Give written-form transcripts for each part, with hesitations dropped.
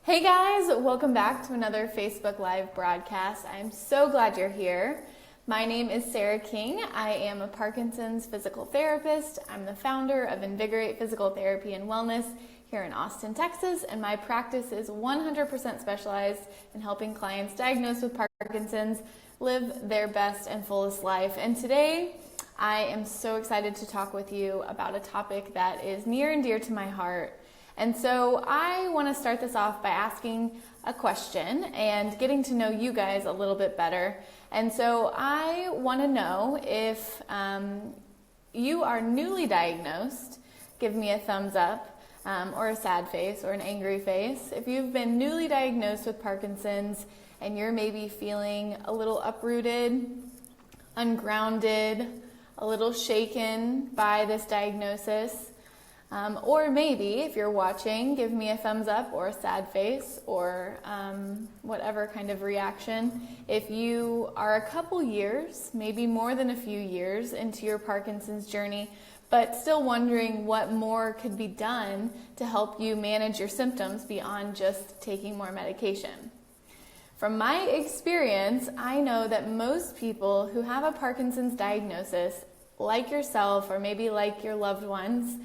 Hey guys, welcome back to another Facebook Live broadcast. I'm so glad you're here. My name is Sarah King. I am a Parkinson's physical therapist. I'm the founder of Invigorate Physical Therapy and Wellness here in Austin, Texas, and my practice is 100% specialized in helping clients diagnosed with Parkinson's live their best and fullest life. And today, I am so excited to talk with you about a topic that is near and dear to my heart. And so I want to start this off by asking a question and getting to know you guys a little bit better. And so I want to know if you are newly diagnosed, give me a thumbs up or a sad face or an angry face. If you've been newly diagnosed with Parkinson's and you're maybe feeling a little uprooted, ungrounded, a little shaken by this diagnosis, or maybe, if you're watching, give me a thumbs up or a sad face or whatever kind of reaction. If you are a couple years, maybe more than a few years into your Parkinson's journey, but still wondering what more could be done to help you manage your symptoms beyond just taking more medication. From my experience, I know that most people who have a Parkinson's diagnosis, like yourself or maybe like your loved ones,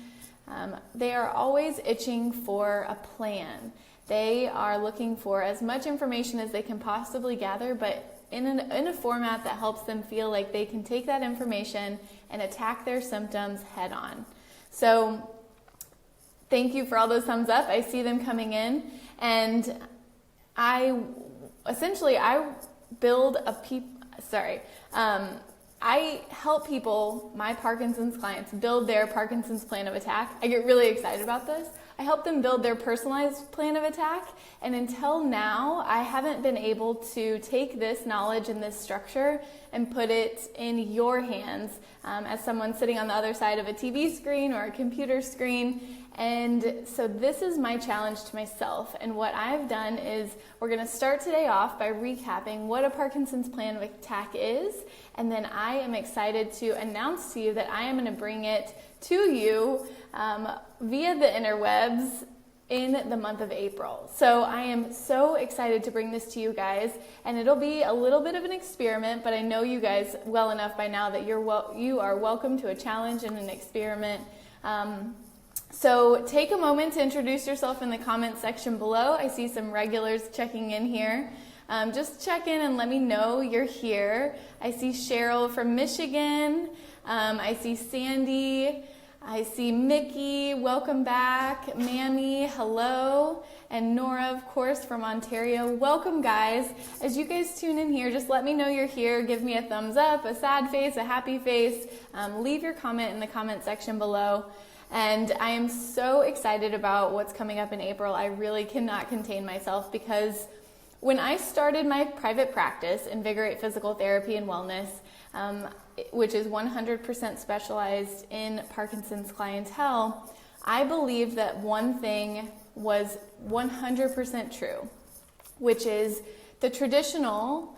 they are always itching for a plan. They are looking for as much information as they can possibly gather, but in a format that helps them feel like they can take that information and attack their symptoms head on. So thank you for all those thumbs up. I see them coming in, and I help people, my Parkinson's clients, build their Parkinson's plan of attack. I get really excited about this. I help them build their personalized plan of attack, and until now, I haven't been able to take this knowledge and this structure and put it in your hands as someone sitting on the other side of a TV screen or a computer screen. And so this is my challenge to myself, and what I've done is we're going to start today off by recapping what a Parkinson's plan of attack is, and then I am excited to announce to you that I am going to bring it to you via the interwebs in the month of April. So I am so excited to bring this to you guys, and it'll be a little bit of an experiment, but I know you guys well enough by now that you are welcome to a challenge and an experiment. So take a moment to introduce yourself in the comment section below. I see some regulars checking in here. Just check in and let me know you're here. I see Cheryl from Michigan. I see Sandy. I see Mickey. Welcome back. Mammy, hello. And Nora, of course, from Ontario. Welcome, guys. As you guys tune in here, just let me know you're here. Give me a thumbs up, a sad face, a happy face. Leave your comment in the comment section below. And I am so excited about what's coming up in April. I really cannot contain myself, because when I started my private practice, Invigorate Physical Therapy and Wellness, which is 100% specialized in Parkinson's clientele, I believed that one thing was 100% true, which is the traditional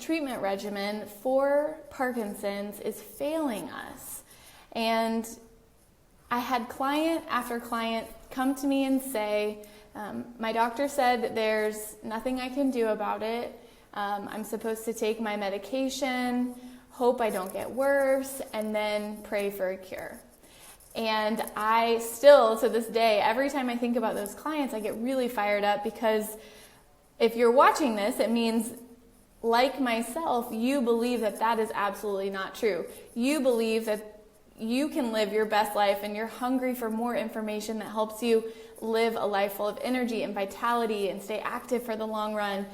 treatment regimen for Parkinson's is failing us. And I had client after client come to me and say, my doctor said there's nothing I can do about it. I'm supposed to take my medication, hope I don't get worse, and then pray for a cure. And I still, to this day, every time I think about those clients, I get really fired up, because if you're watching this, it means, like myself, you believe that that is absolutely not true. You believe that you can live your best life, and you're hungry for more information that helps you live a life full of energy and vitality and stay active for the long run,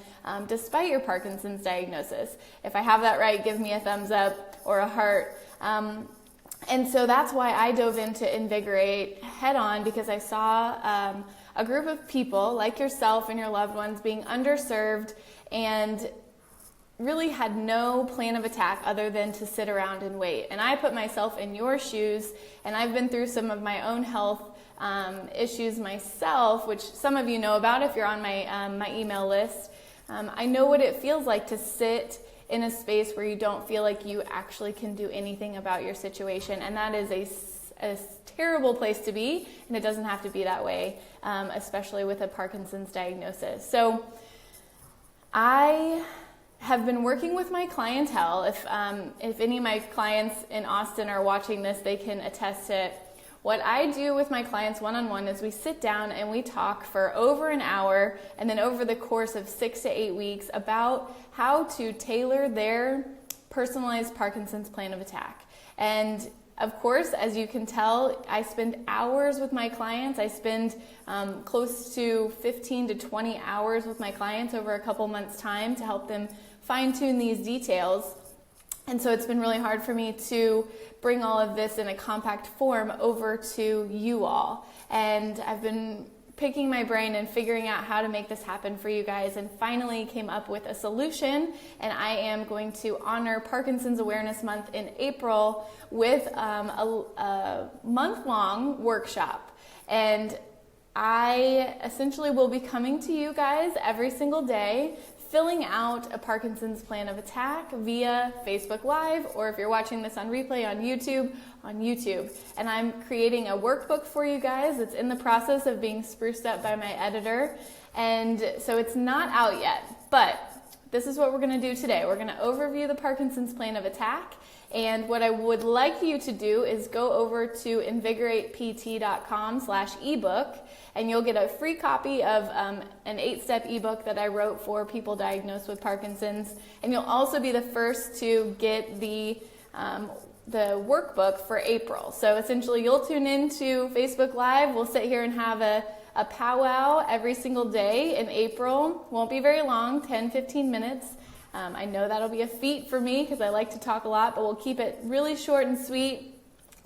despite your Parkinson's diagnosis. If I have that right, give me a thumbs up or a heart. And so that's why I dove into Invigorate head on, because I saw a group of people like yourself and your loved ones being underserved and really had no plan of attack other than to sit around and wait. And I put myself in your shoes, and I've been through some of my own health issues myself, which some of you know about if you're on my email list. I know what it feels like to sit in a space where you don't feel like you actually can do anything about your situation, and that is a terrible place to be, and it doesn't have to be that way, especially with a Parkinson's diagnosis. So I have been working with my clientele. If any of my clients in Austin are watching this, they can attest to it. What I do with my clients one-on-one is we sit down and we talk for over an hour, and then over the course of 6 to 8 weeks about how to tailor their personalized Parkinson's plan of attack. And of course, as you can tell, I spend hours with my clients. I spend close to 15 to 20 hours with my clients over a couple months' time to help them fine-tune these details. And so it's been really hard for me to bring all of this in a compact form over to you all. And I've been picking my brain and figuring out how to make this happen for you guys, and finally came up with a solution. And I am going to honor Parkinson's Awareness Month in April with a month-long workshop. And I essentially will be coming to you guys every single day, filling out a Parkinson's plan of attack via Facebook Live, or if you're watching this on replay on YouTube. And I'm creating a workbook for you guys. It's in the process of being spruced up by my editor. And so it's not out yet, but this is what we're going to do today. We're going to overview the Parkinson's plan of attack. And what I would like you to do is go over to invigoratept.com/ebook, and you'll get a free copy of an 8-step ebook that I wrote for people diagnosed with Parkinson's. And you'll also be the first to get the workbook for April. So essentially you'll tune into Facebook Live. We'll sit here and have a powwow every single day in April. Won't be very long, 10-15 minutes. I know that'll be a feat for me because I like to talk a lot, but we'll keep it really short and sweet,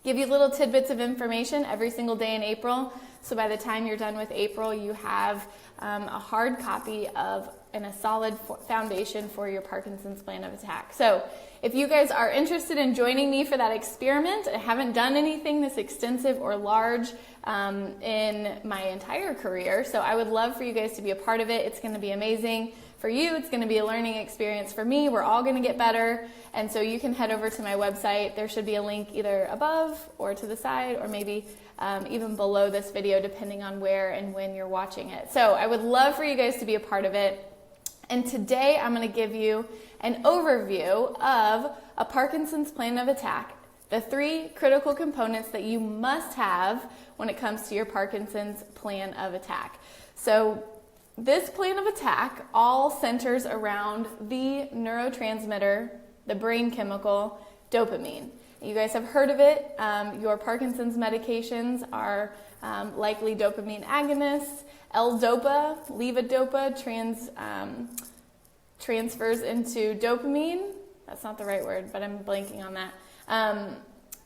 give you little tidbits of information every single day in April. So by the time you're done with April, you have a hard copy of and a solid foundation for your Parkinson's plan of attack. So if you guys are interested in joining me for that experiment, I haven't done anything this extensive or large in my entire career, so I would love for you guys to be a part of it. It's going to be amazing. For you, it's going to be a learning experience. For me, we're all going to get better. And so you can head over to my website. There should be a link either above or to the side, or maybe even below this video, depending on where and when you're watching it. So I would love for you guys to be a part of it. And today I'm going to give you an overview of a Parkinson's plan of attack, the 3 critical components that you must have when it comes to your Parkinson's plan of attack. So this plan of attack all centers around the neurotransmitter, the brain chemical, dopamine. You guys have heard of it. Your Parkinson's medications are likely dopamine agonists. L-DOPA, levodopa transfers into dopamine. That's not the right word, but I'm blanking on that.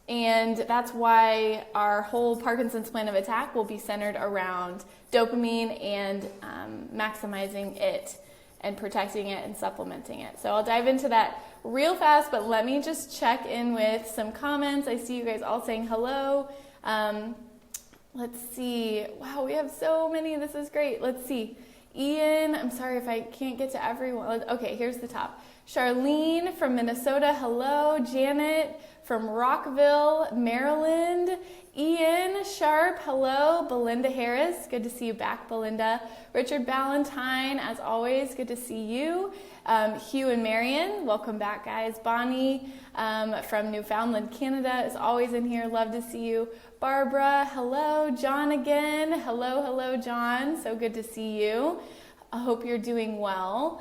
And that's why our whole Parkinson's plan of attack will be centered around dopamine and maximizing it and protecting it and supplementing it. So I'll dive into that real fast, but let me just check in with some comments. I see you guys all saying hello. Let's see. Wow, we have so many. This is great. Let's see. Ian, I'm sorry if I can't get to everyone. Okay, here's the top. Charlene from Minnesota, hello. Janet from Rockville, Maryland. Ian Sharp, hello. Belinda Harris, good to see you back, Belinda. Richard Ballantyne, as always, good to see you. Hugh and Marion, welcome back, guys. Bonnie from Newfoundland, Canada, is always in here. Love to see you. Barbara, hello. John again. Hello, John. So good to see you. I hope you're doing well.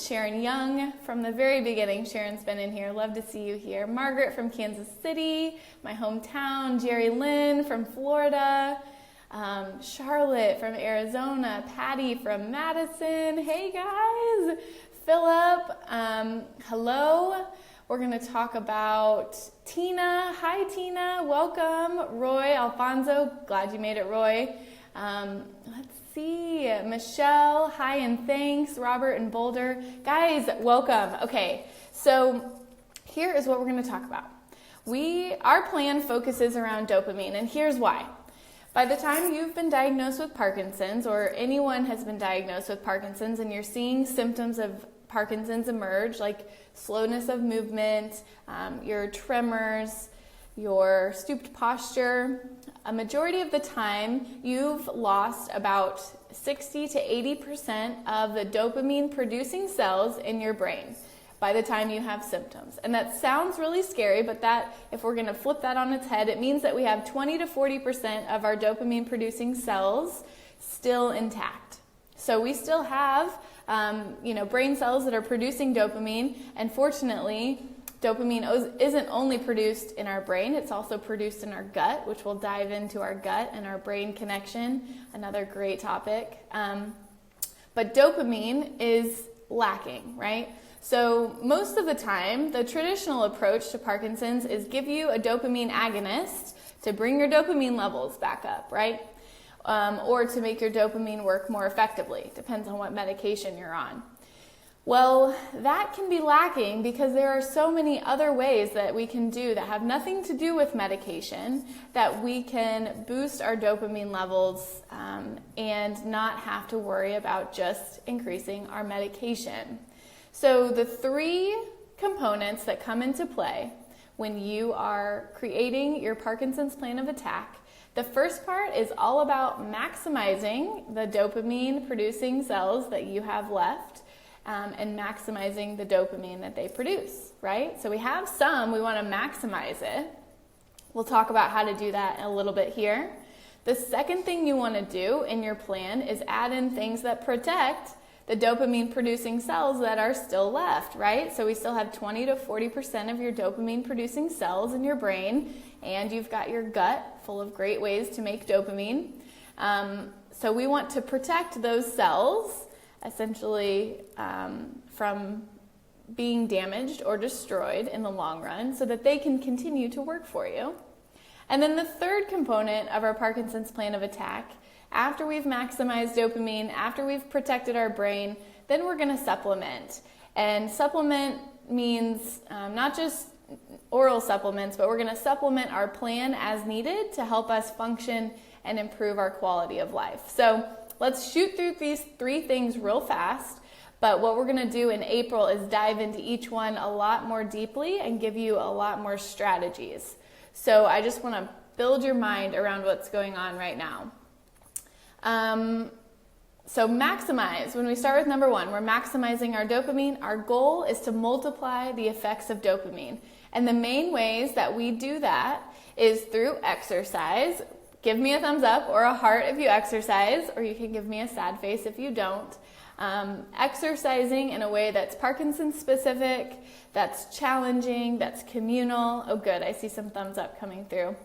Sharon Young from the very beginning. Sharon's been in here. Love to see you here. Margaret from Kansas City, my hometown. Jerry Lynn from Florida. Charlotte from Arizona. Patty from Madison. Hey, guys. Philip, hello. We're going to talk about Tina. Hi, Tina. Welcome. Roy, Alfonso. Glad you made it, Roy. Let's see. Michelle, hi and thanks. Robert and Boulder. Guys, welcome. Okay, so here is what we're going to talk about. Our plan focuses around dopamine, and here's why. By the time you've been diagnosed with Parkinson's, or anyone has been diagnosed with Parkinson's, and you're seeing symptoms of Parkinson's emerge, like slowness of movement, your tremors, your stooped posture, a majority of the time you've lost about 60 to 80% of the dopamine producing cells in your brain by the time you have symptoms. And that sounds really scary, but that, if we're going to flip that on its head, it means that we have 20 to 40% of our dopamine producing cells still intact. So we still have brain cells that are producing dopamine, and fortunately dopamine isn't only produced in our brain, it's also produced in our gut, which we'll dive into our gut and our brain connection, another great topic. But dopamine is lacking, right? So most of the time, the traditional approach to Parkinson's is give you a dopamine agonist to bring your dopamine levels back up, right? Or to make your dopamine work more effectively. Depends on what medication you're on. Well, that can be lacking because there are so many other ways that we can do that have nothing to do with medication that we can boost our dopamine levels and not have to worry about just increasing our medication. So the three components that come into play when you are creating your Parkinson's plan of attack, the first part is all about maximizing the dopamine producing cells that you have left. And maximizing the dopamine that they produce, right? So we have some, we want to maximize it. We'll talk about how to do that in a little bit here. The second thing you want to do in your plan is add in things that protect the dopamine producing cells that are still left, right? So we still have 20 to 40% of your dopamine producing cells in your brain, and you've got your gut full of great ways to make dopamine. So we want to protect those cells essentially from being damaged or destroyed in the long run so that they can continue to work for you. And then the third component of our Parkinson's plan of attack, after we've maximized dopamine, after we've protected our brain, then we're going to supplement. And supplement means not just oral supplements, but we're going to supplement our plan as needed to help us function and improve our quality of life. So let's shoot through these three things real fast, but what we're going to do in April is dive into each one a lot more deeply and give you a lot more strategies. So I just want to build your mind around what's going on right now. So maximize. When we start with number one, we're maximizing our dopamine. Our goal is to multiply the effects of dopamine. And the main ways that we do that is through exercise. Give me a thumbs up or a heart if you exercise, or you can give me a sad face if you don't. Exercising in a way that's Parkinson's specific, that's challenging, that's communal. Oh good, I see some thumbs up coming through.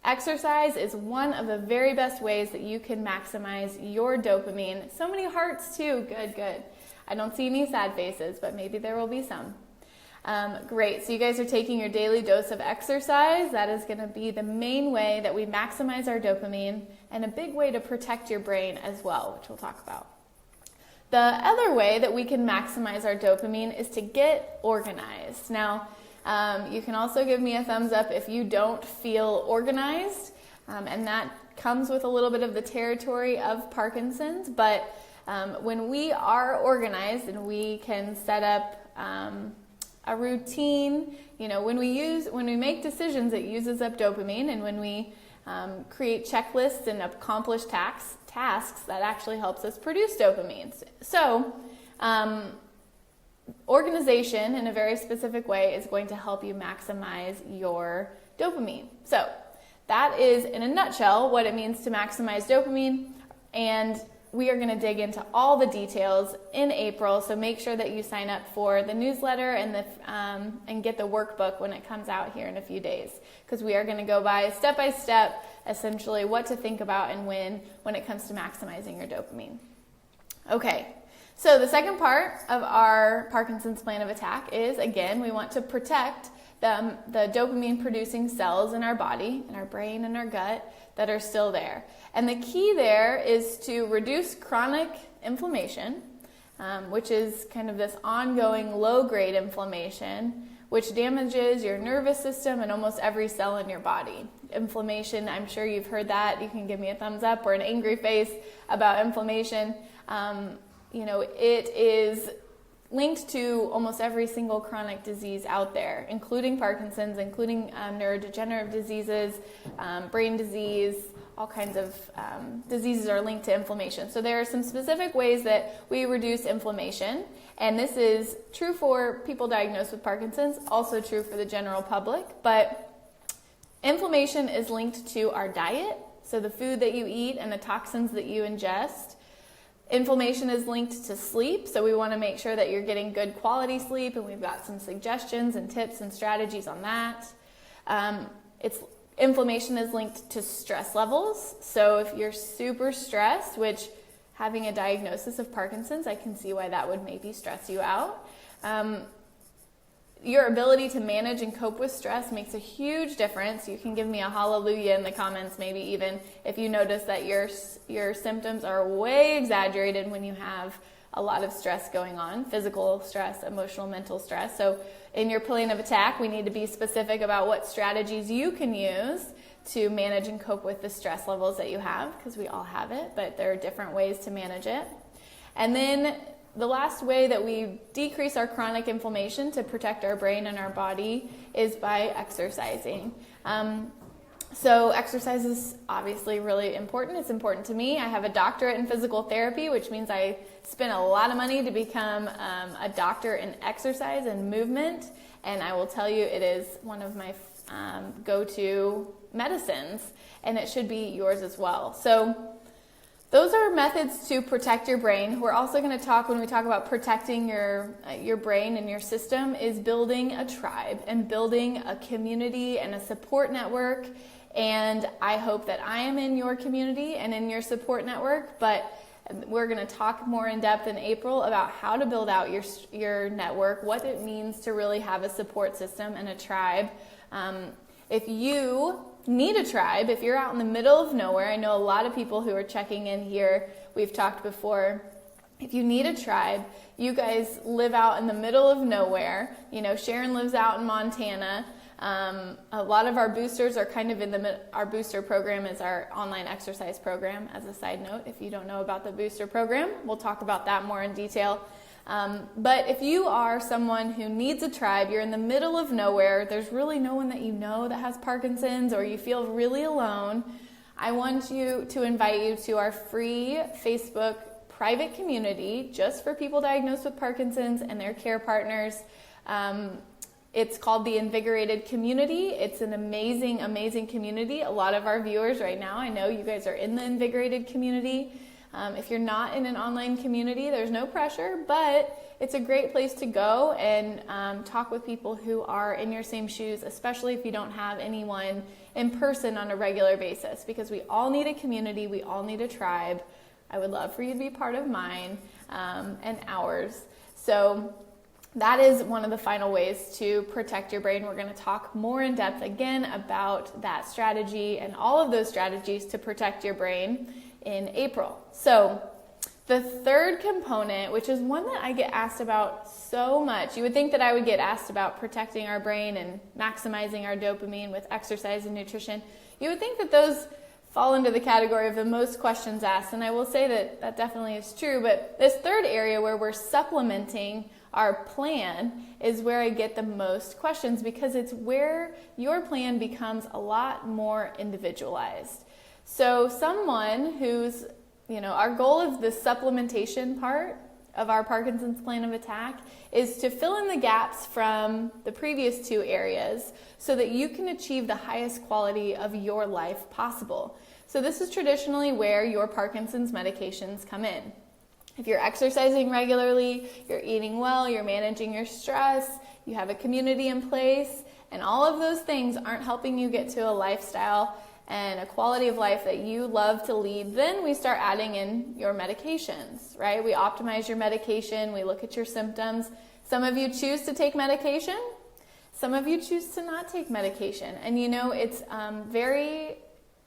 Exercise is one of the very best ways that you can maximize your dopamine. So many hearts too, good. I don't see any sad faces, but maybe there will be some. Great, so you guys are taking your daily dose of exercise. That is going to be the main way that we maximize our dopamine, and a big way to protect your brain as well, which we'll talk about. The other way that we can maximize our dopamine is to get organized. Now, you can also give me a thumbs up if you don't feel organized, and that comes with a little bit of the territory of Parkinson's, but when we are organized and we can set up a routine, when we make decisions, it uses up dopamine, and when we create checklists and accomplish tasks, that actually helps us produce dopamine. So, organization in a very specific way is going to help you maximize your dopamine. So, that is in a nutshell what it means to maximize dopamine, and we are going to dig into all the details in April, so make sure that you sign up for the newsletter and get the workbook when it comes out here in a few days, because we are going to go by step, essentially what to think about and when it comes to maximizing your dopamine. Okay, so the second part of our Parkinson's plan of attack is, again, we want to protect the dopamine-producing cells in our body, in our brain and our gut, that are still there. And the key there is to reduce chronic inflammation, which is kind of this ongoing low-grade inflammation, which damages your nervous system and almost every cell in your body. Inflammation, I'm sure you've heard that. You can give me a thumbs up or an angry face about inflammation. It is linked to almost every single chronic disease out there, including Parkinson's, including neurodegenerative diseases, brain disease. All kinds of diseases are linked to inflammation. So there are some specific ways that we reduce inflammation, and this is true for people diagnosed with Parkinson's, also true for the general public, but inflammation is linked to our diet, so the food that you eat and the toxins that you ingest. Inflammation is linked to sleep, so we want to make sure that you're getting good quality sleep, and we've got some suggestions and tips and strategies on that. Inflammation is linked to stress levels, so if you're super stressed, which having a diagnosis of Parkinson's, I can see why that would maybe stress you out. Your ability to manage and cope with stress makes a huge difference. You can give me a hallelujah in the comments, maybe even if you notice that your symptoms are way exaggerated when you have a lot of stress going on, physical stress, emotional, mental stress. So in your plan of attack, we need to be specific about what strategies you can use to manage and cope with the stress levels that you have, because we all have it, but there are different ways to manage it. And then the last way that we decrease our chronic inflammation to protect our brain and our body is by exercising. So exercise is obviously really important. It's important to me. I have a doctorate in physical therapy, which means I spent a lot of money to become a doctor in exercise and movement. And I will tell you, it is one of my go-to medicines, and it should be yours as well. So those are methods to protect your brain. We're also going to talk, when we talk about protecting your brain and your system, is building a tribe and building a community and a support network. And I hope that I am in your community and in your support network, but we're going to talk more in depth in April about how to build out your network, what it means to really have a support system and a tribe. If you need a tribe, if you're out in the middle of nowhere, I know a lot of people who are checking in here, we've talked before, if you need a tribe, you guys live out in the middle of nowhere. You know, Sharon lives out in Montana. A lot of our boosters are kind of our booster program is our online exercise program. As a side note, if you don't know about the booster program, we'll talk about that more in detail. But if you are someone who needs a tribe, you're in the middle of nowhere, there's really no one that you know that has Parkinson's, or you feel really alone, I want to invite you to our free Facebook private community just for people diagnosed with Parkinson's and their care partners. It's called the Invigorated Community. It's an amazing, amazing community. A lot of our viewers right now, I know you guys are in the Invigorated Community. If you're not in an online community, there's no pressure, but it's a great place to go and talk with people who are in your same shoes, especially if you don't have anyone in person on a regular basis, because we all need a community, we all need a tribe. I would love for you to be part of mine and ours. So that is one of the final ways to protect your brain. We're going to talk more in depth again about that strategy and all of those strategies to protect your brain in April. So the third component, which is one that I get asked about so much, you would think that I would get asked about protecting our brain and maximizing our dopamine with exercise and nutrition. You would think that those fall into the category of the most questions asked, and I will say that that definitely is true, but this third area where we're supplementing our plan is where I get the most questions, because it's where your plan becomes a lot more individualized. So someone who's, our goal of the supplementation part of our Parkinson's plan of attack is to fill in the gaps from the previous two areas so that you can achieve the highest quality of your life possible. So this is traditionally where your Parkinson's medications come in. If you're exercising regularly, you're eating well, you're managing your stress, you have a community in place, and all of those things aren't helping you get to a lifestyle and a quality of life that you love to lead, then we start adding in your medications, right? We optimize your medication, we look at your symptoms. Some of you choose to take medication, some of you choose to not take medication. And it's very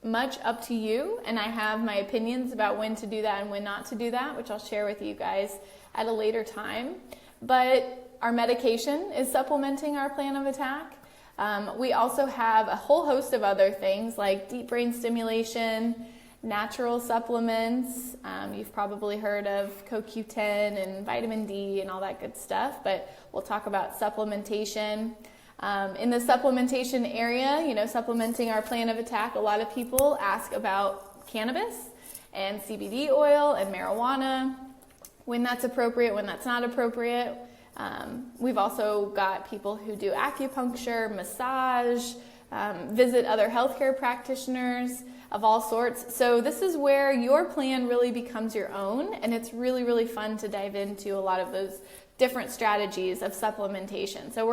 much up to you, and I have my opinions about when to do that and when not to do that, which I'll share with you guys at a later time. But our medication is supplementing our plan of attack. We also have a whole host of other things like deep brain stimulation natural supplements. You've probably heard of CoQ10 and vitamin D and all that good stuff, but we'll talk about supplementation. In the supplementation area, supplementing our plan of attack, a lot of people ask about cannabis and CBD oil and marijuana, when that's appropriate, when that's not appropriate. We've also got people who do acupuncture, massage, visit other healthcare practitioners of all sorts. So this is where your plan really becomes your own, and it's really, really fun to dive into a lot of those different strategies of supplementation. So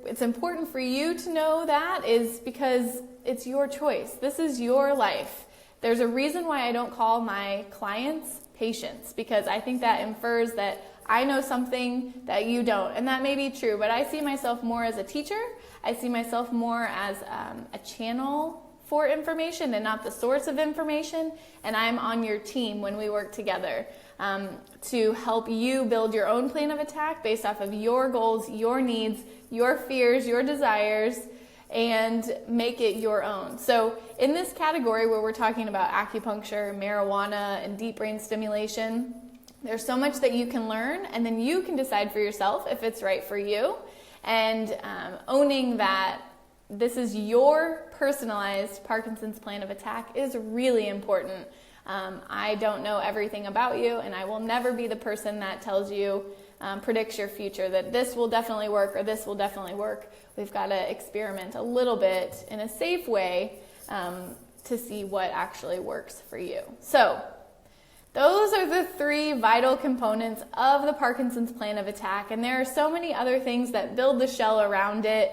it's important for you to know that is because it's your choice. This is your life. There's a reason why I don't call my clients patients, because I think that infers that I know something that you don't, and that may be true, but I see myself more as a teacher. I see myself more as a channel for information and not the source of information, and I'm on your team when we work together to help you build your own plan of attack based off of your goals, your needs, your fears, your desires, and make it your own. So in this category where we're talking about acupuncture, marijuana, and deep brain stimulation, there's so much that you can learn, and then you can decide for yourself if it's right for you. And owning that this is your personalized Parkinson's plan of attack is really important. I don't know everything about you, and I will never be the person that tells you, predicts your future, that this will definitely work or this will definitely work. We've got to experiment a little bit in a safe way to see what actually works for you. So those are the 3 vital components of the Parkinson's plan of attack, and there are so many other things that build the shell around it.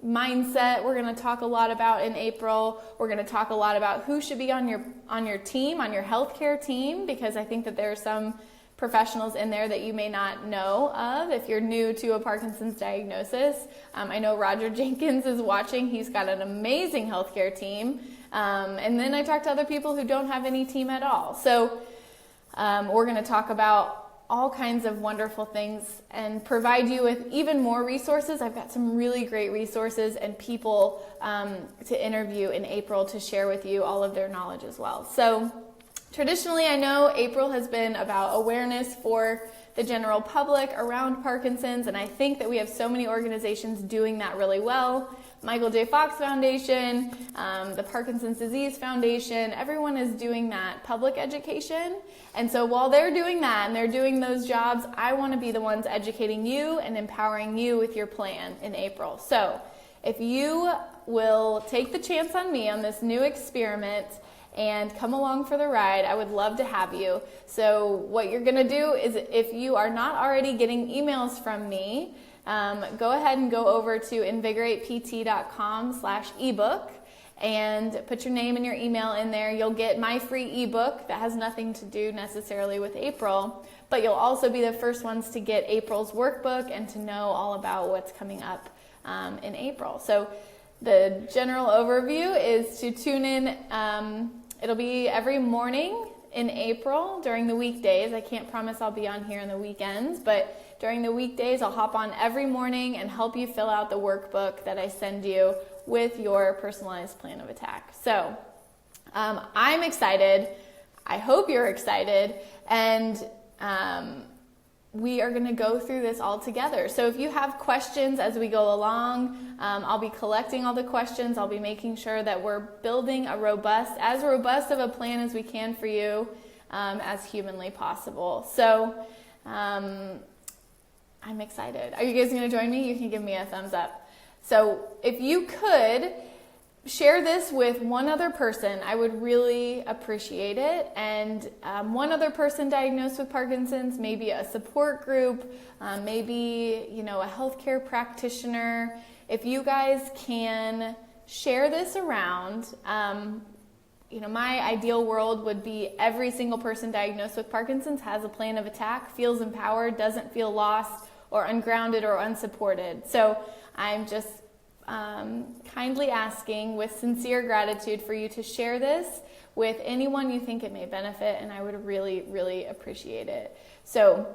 Mindset, we're going to talk a lot about in April. We're going to talk a lot about who should be on your team, on your healthcare team, because I think that there are some professionals in there that you may not know of if you're new to a Parkinson's diagnosis. I know Roger Jenkins is watching. He's got an amazing healthcare team. And then I talk to other people who don't have any team at all. So we're going to talk about all kinds of wonderful things and provide you with even more resources. I've got some really great resources and people to interview in April to share with you all of their knowledge as well. So traditionally, I know April has been about awareness for the general public around Parkinson's, and I think that we have so many organizations doing that really well. Michael J. Fox Foundation, the Parkinson's Disease Foundation, everyone is doing that public education. And so while they're doing that and they're doing those jobs, I want to be the ones educating you and empowering you with your plan in April. So if you will take the chance on me on this new experiment and come along for the ride, I would love to have you. So what you're going to do is, if you are not already getting emails from me, go ahead and go over to invigoratept.com/ebook and put your name and your email in there. You'll get my free ebook that has nothing to do necessarily with April, but you'll also be the first ones to get April's workbook and to know all about what's coming up in April. So the general overview is to tune in. It'll be every morning in April during the weekdays. I can't promise I'll be on here on the weekends, but during the weekdays I'll hop on every morning and help you fill out the workbook that I send you with your personalized plan of attack. So I'm excited. I hope you're excited. And we are going to go through this all together. So if you have questions as we go along, I'll be collecting all the questions. I'll be making sure that we're building as robust of a plan as we can for you as humanly possible. So I'm excited. Are you guys going to join me? You can give me a thumbs up. So if you could share this with one other person, I would really appreciate it. And one other person diagnosed with Parkinson's, maybe a support group, maybe a healthcare practitioner. If you guys can share this around, my ideal world would be every single person diagnosed with Parkinson's has a plan of attack, feels empowered, doesn't feel lost or ungrounded or unsupported. So I'm just kindly asking with sincere gratitude for you to share this with anyone you think it may benefit, and I would really, really appreciate it. So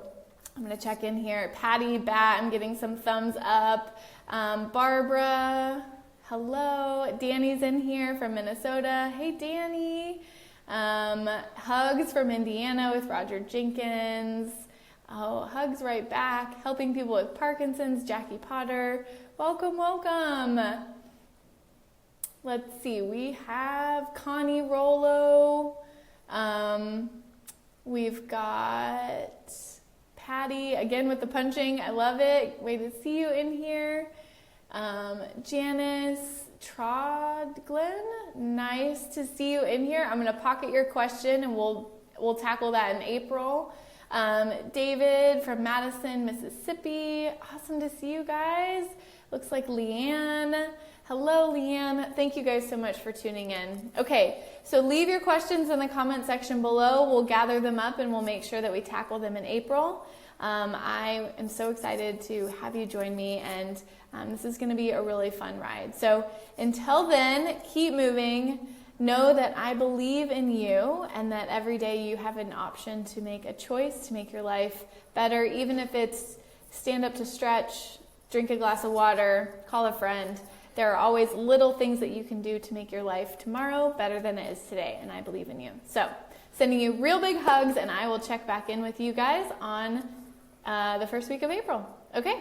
I'm going to check in here. Patty, Bat, I'm getting some thumbs up. Barbara, Hello, Danny's in here from Minnesota. Hey, Danny. Hugs from Indiana with Roger Jenkins. Oh, hugs right back. Helping people with Parkinson's, Jackie Potter. Welcome, welcome. Let's see, we have Connie Rollo. We've got Patty, again with the punching. I love it. Way to see you in here. Janice Trodglen, nice to see you in here. I'm going to pocket your question and we'll tackle that in April. David from Madison, Mississippi. Awesome to see you guys. Looks like Leanne. Hello, Leanne. Thank you guys so much for tuning in. Okay, so leave your questions in the comment section below. We'll gather them up and we'll make sure that we tackle them in April. I am so excited to have you join me, and this is going to be a really fun ride. So until then, keep moving. Know that I believe in you and that every day you have an option to make a choice to make your life better, even if it's stand up to stretch, drink a glass of water, call a friend. There are always little things that you can do to make your life tomorrow better than it is today, and I believe in you. So, sending you real big hugs, and I will check back in with you guys on the first week of April. Okay?